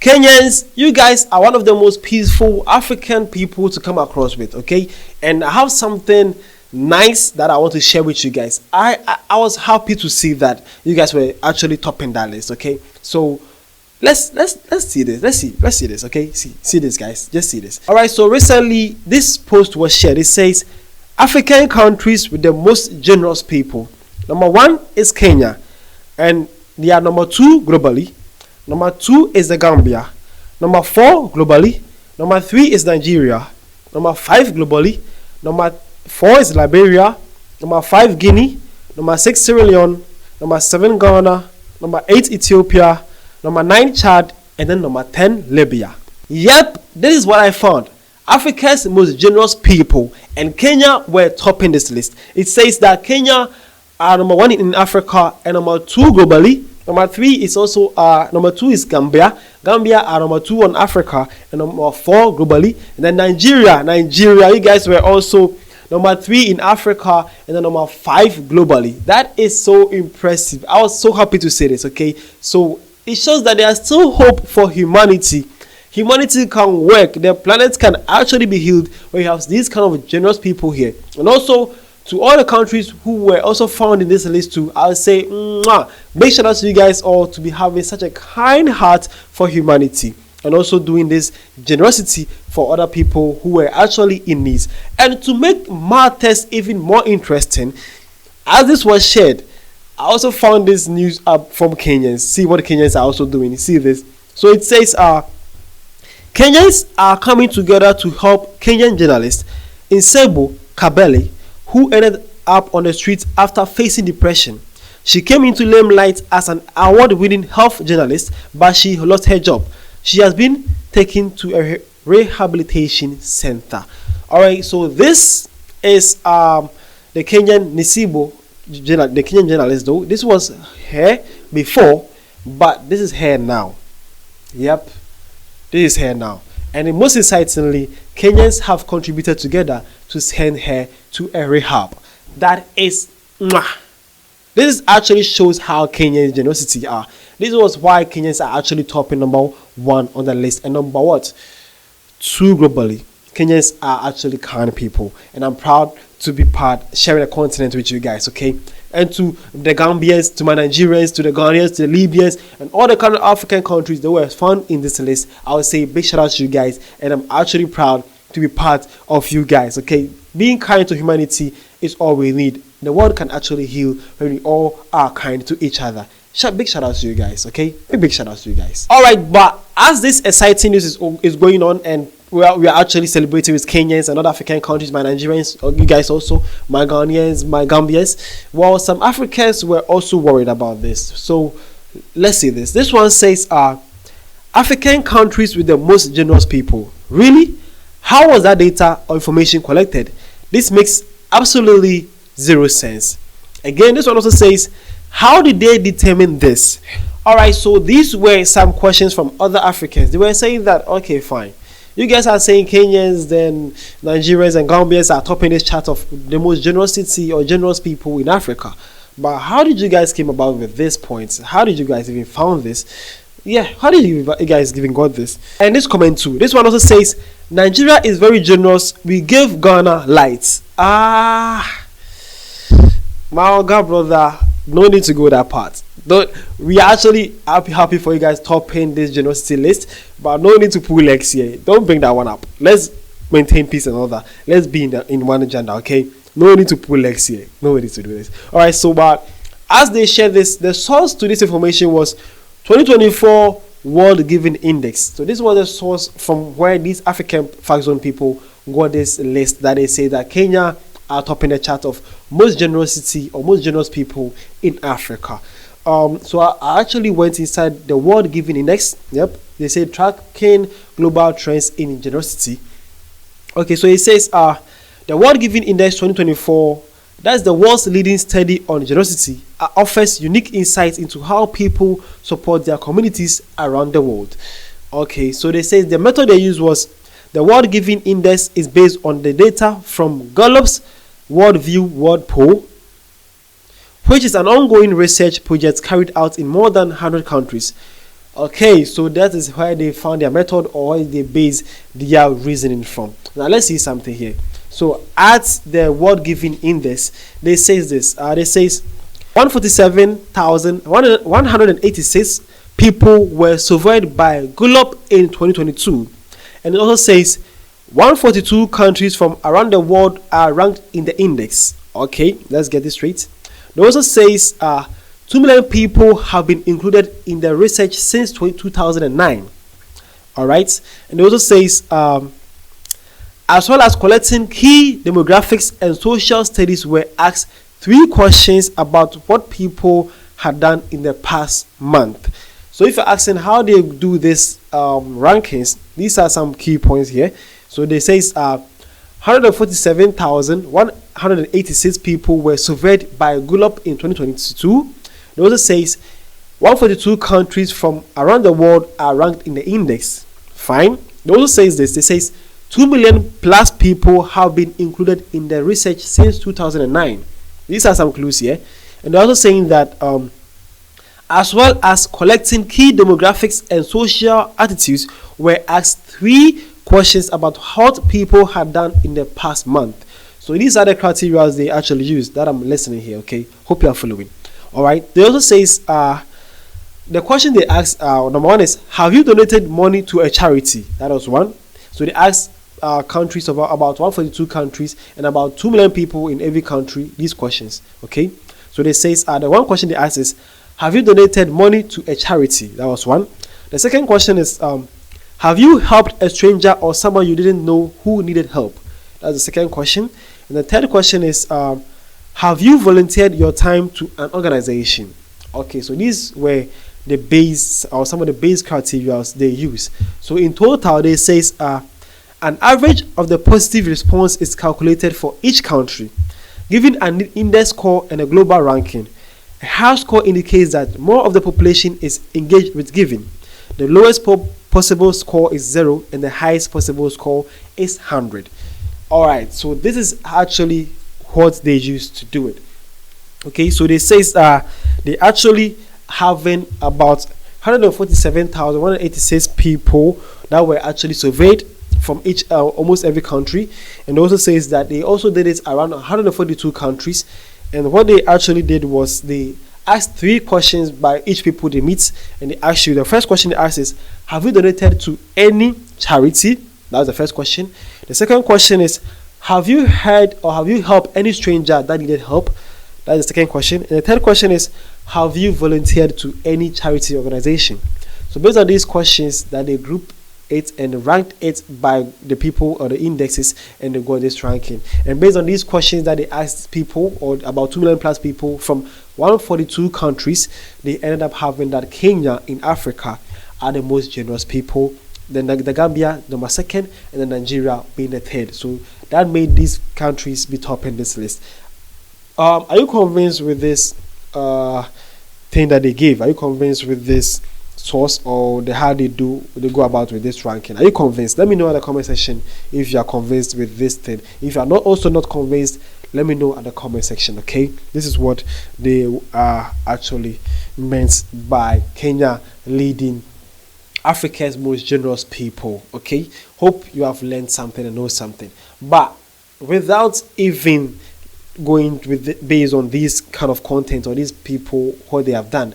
Kenyans, you guys are one of the most peaceful African people to come across with, okay? And I have something nice that I want to share with you guys. I was happy to see that you guys were actually topping that list, okay? So let's see this. Let's see this, okay? See this, guys. Just see this. All right. So recently, this post was shared. It says African countries with the most generous people. Number 1 is Kenya, and they are number 2 globally. Number 2 is the Gambia. Number 4 globally. Number 3 is Nigeria. Number 5 globally. Number 4 is Liberia. Number 5 Guinea. Number 6 Sierra Leone. Number 7 Ghana. Number 8 Ethiopia. Number 9 Chad. And then number 10 Libya. Yep, this is what I found. Africa's most generous people, and Kenya were topping this list. It says that Kenya are number 1 in Africa and number 2 globally. Number 3 is also number 2 is Gambia. Gambia are number 2 on Africa and number 4 globally. And then Nigeria, you guys were also number 3 in Africa and then number 5 globally. That is so impressive. I was so happy to say this, okay? So it shows that there is still hope for humanity. Humanity can work. The planet can actually be healed when you have these kind of generous people here. And also, to all the countries who were also found in this list too, I'll say, big shout out to you guys all to be having such a kind heart for humanity and also doing this generosity for other people who were actually in need. And to make matters even more interesting, as this was shared, I also found this news up from Kenyans. See what the Kenyans are also doing. See this. So it says, Kenyans are coming together to help Kenyan journalist Nsebo Kabeli, who ended up on the streets after facing depression. She came into limelight as an award-winning health journalist, but she lost her job. She has been taken to a rehabilitation center. All right, so this is the Kenyan Nsebo, the Kenyan journalist. Though this was her before, but this is her now. Yep. This is her now. And most excitingly, Kenyans have contributed together to send her to a rehab. That is, this actually shows how Kenyan generosity are. This was why Kenyans are actually topping number 1 on the list and number 2 globally. Kenyans are actually kind people, and I'm proud to be sharing a continent with you guys, okay? And to the Gambians, to my Nigerians, to the Ghanaians, to the Libyans, and all the kind of African countries that were found in this list, I would say big shout out to you guys, and I'm actually proud to be part of you guys, okay? Being kind to humanity is all we need. The world can actually heal when we all are kind to each other. Big shout out to you guys, okay? Big shout out to you guys. All right, but as this exciting news is going on, and we are actually celebrating with Kenyans and other African countries, my Nigerians, you guys also, my Ghanaians, my Gambians. Well, some Africans were also worried about this. So let's see this. This one says, African countries with the most generous people. Really? How was that data or information collected? This makes absolutely zero sense. Again, this one also says, how did they determine this? All right, so these were some questions from other Africans. They were saying that, okay, fine. You guys are saying Kenyans, then Nigerians and Gambians are topping this chart of the most generosity or generous people in Africa. But how did you guys came about with this point? How did you guys even found this? Yeah, how did you guys even got this? And this comment too. This one also says, Nigeria is very generous. We gave Ghana lights. My God, brother, no need to go that part. We are actually happy for you guys topping this generosity list, but no need to pull legs here. Don't bring that one up. Let's maintain peace and all that. Let's be in one agenda, okay? No need to pull legs here. No need to do this. All right. So, but as they share this, the source to this information was 2024 World Giving Index. So this was the source from where these African fact zone people got this list that they say that Kenya are topping the chart of most generosity or most generous people in Africa. So I actually went inside the World Giving Index. Yep, they say tracking global trends in generosity. Okay, so it says the World Giving Index 2024, that's the world's leading study on generosity, offers unique insights into how people support their communities around the world. Okay, so they say the method they used was the World Giving Index is based on the data from Gallup's Worldview World Poll, which is an ongoing research project carried out in more than 100 countries. Okay, so that is where they found their method or where they base their reasoning from. Now let's see something here. So at the world giving index, they says this. They says 147,186 people were surveyed by Gallup in 2022, and it also says 142 countries from around the world are ranked in the index. Okay, let's get this straight. It also says 2 million people have been included in the research since 2009. All right, and it also says as well as collecting key demographics and social studies, were asked 3 questions about what people had done in the past month. So if you're asking how they do this rankings, these are some key points here. So they says 147,186 people were surveyed by Gallup in 2022. It also says 142 countries from around the world are ranked in the index. Fine. It also says this. It says 2 million plus people have been included in the research since 2009. These are some clues here. And they're also saying that as well as collecting key demographics and social attitudes, were asked 3 questions about what people had done in the past month. So these are the criteria they actually use that I'm listening here. Okay, hope you are following. All right. They also says the question they asked, number 1 is, have you donated money to a charity? That was one. So they asked countries of about 142 countries and about 2 million people in every country these questions. Okay, so they says the one question they asked is, have you donated money to a charity? That was one. The second question is, have you helped a stranger or someone you didn't know who needed help? That's the second question. And the third question is, have you volunteered your time to an organization? Okay, so these were the base or some of the base criteria they use. So in total, they says an average of the positive response is calculated for each country, given an index score and a global ranking. A high score indicates that more of the population is engaged with giving. The lowest possible score is 0, and the highest possible score is 100. All right, so this is actually what they use to do it. Okay, so they says they actually having about 147,186 people that were actually surveyed from each almost every country, and also says that they also did it around 142 countries. And what they actually did was they asked 3 questions by each people they meet, and they ask you, the first question they ask is, have you donated to any charity? That was the first question. The second question is, have you heard or have you helped any stranger that needed help? That's the second question. And the third question is, have you volunteered to any charity organization? So based on these questions that they group it and ranked it by the people or the indexes, and they got this ranking. And based on these questions that they asked people, or about 2 million plus people from 142 countries, they ended up having that Kenya in Africa are the most generous people, then the Gambia number 2nd, and then Nigeria being the 3rd. So that made these countries be topping this list. Are you convinced with this thing that they gave? Are you convinced with this source or how they go about with this ranking? Are you convinced? Let me know in the comment section if you are convinced with this thing. If you are not convinced, let me know at the comment section. Okay, this is what they are actually meant by Kenya leading Africa's most generous people. Okay, hope you have learned something and know something. But without even going with based on this kind of content or these people, what they have done,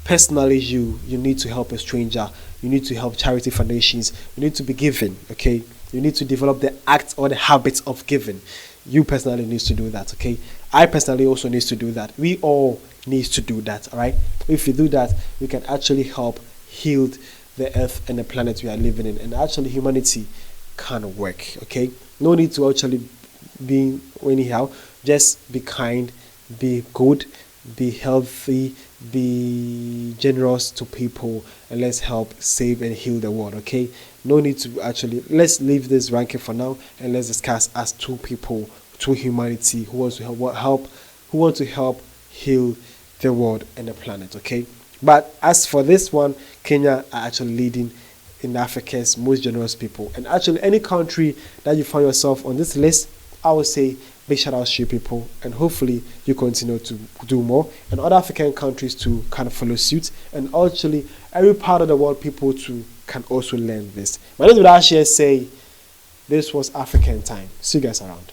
personally, you need to help a stranger. You need to help charity foundations. You need to be giving. Okay, you need to develop the act or the habit of giving. You personally needs to do that. Okay, I personally also needs to do that. We all needs to do that. All right, if you do that, we can actually help heal the earth and the planet we are living in, and actually humanity can work. Okay, no need to actually be anyhow. Just be kind, be good, be healthy, be generous to people, and let's help save and heal the world. Okay, no need to actually, let's leave this ranking for now, and let's discuss as 2 people, 2 humanity who wants to help heal the world and the planet. Okay, but as for this one, Kenya are actually leading in Africa's most generous people, and actually any country that you find yourself on this list, I would say Big shout out to you people, and hopefully you continue to do more, and other African countries to kind of follow suit, and actually every part of the world people to can also learn this. My name is Rashia. Say this was African time. See you guys around.